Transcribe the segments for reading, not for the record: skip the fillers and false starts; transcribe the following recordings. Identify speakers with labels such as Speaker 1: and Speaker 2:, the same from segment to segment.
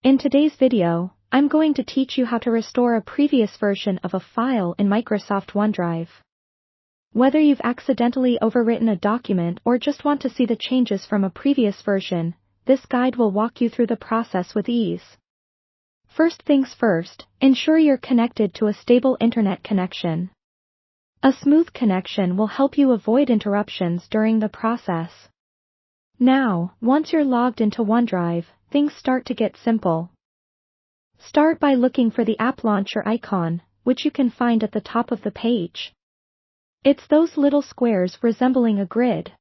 Speaker 1: In today's video, I'm going to teach you how to restore a previous version of a file in Microsoft OneDrive. Whether you've accidentally overwritten a document or just want to see the changes from a previous version, this guide will walk you through the process with ease. First things first, ensure you're connected to a stable internet connection. A smooth connection will help you avoid interruptions during the process. Now, once you're logged into OneDrive, things start to get simple. Start by looking for the App Launcher icon, which you can find at the top of the page. It's those little squares resembling a grid.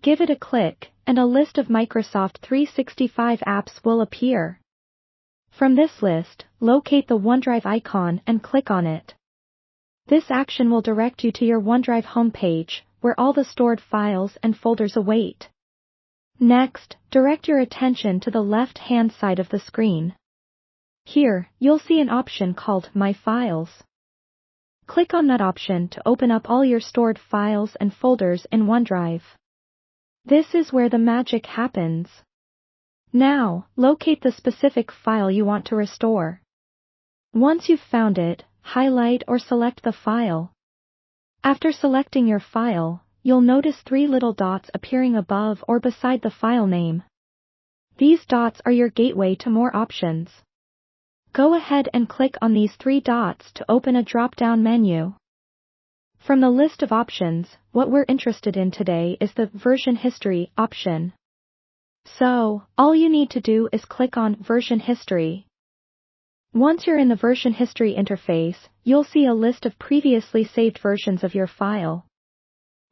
Speaker 1: Give it a click, and a list of Microsoft 365 apps will appear. From this list, locate the OneDrive icon and click on it. This action will direct you to your OneDrive homepage, where all the stored files and folders await. Next, direct your attention to the left-hand side of the screen. Here, you'll see an option called My Files. Click on that option to open up all your stored files and folders in OneDrive. This is where the magic happens. Now, locate the specific file you want to restore. Once you've found it, highlight or select the file. After selecting your file, you'll notice three little dots appearing above or beside the file name. These dots are your gateway to more options. Go ahead and click on these three dots to open a drop-down menu. From the list of options, what we're interested in today is the Version History option. So, all you need to do is click on Version History. Once you're in the Version History interface, you'll see a list of previously saved versions of your file.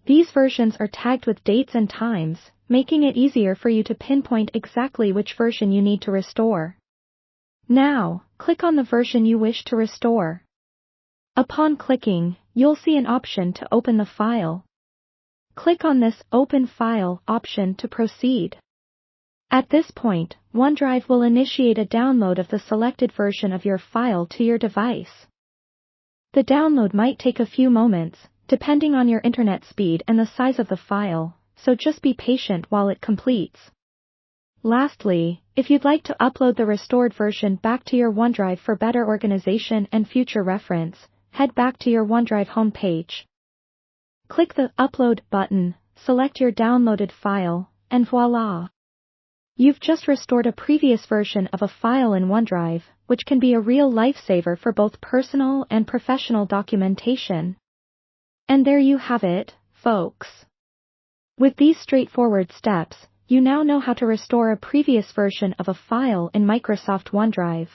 Speaker 1: These versions are tagged with dates and times, making it easier for you to pinpoint exactly which version you need to restore. Now, click on the version you wish to restore. Upon clicking, you'll see an option to open the file. Click on this Open File option to proceed. At this point, OneDrive will initiate a download of the selected version of your file to your device. The download might take a few moments, depending on your internet speed and the size of the file, so just be patient while it completes. Lastly, if you'd like to upload the restored version back to your OneDrive for better organization and future reference, head back to your OneDrive homepage. Click the Upload button, select your downloaded file, and voila! You've just restored a previous version of a file in OneDrive, which can be a real lifesaver for both personal and professional documentation. And there you have it, folks. With these straightforward steps, you now know how to restore a previous version of a file in Microsoft OneDrive.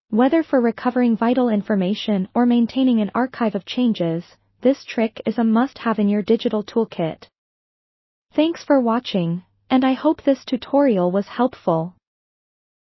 Speaker 1: Whether for recovering vital information or maintaining an archive of changes, this trick is a must-have in your digital toolkit. Thanks for watching, and I hope this tutorial was helpful.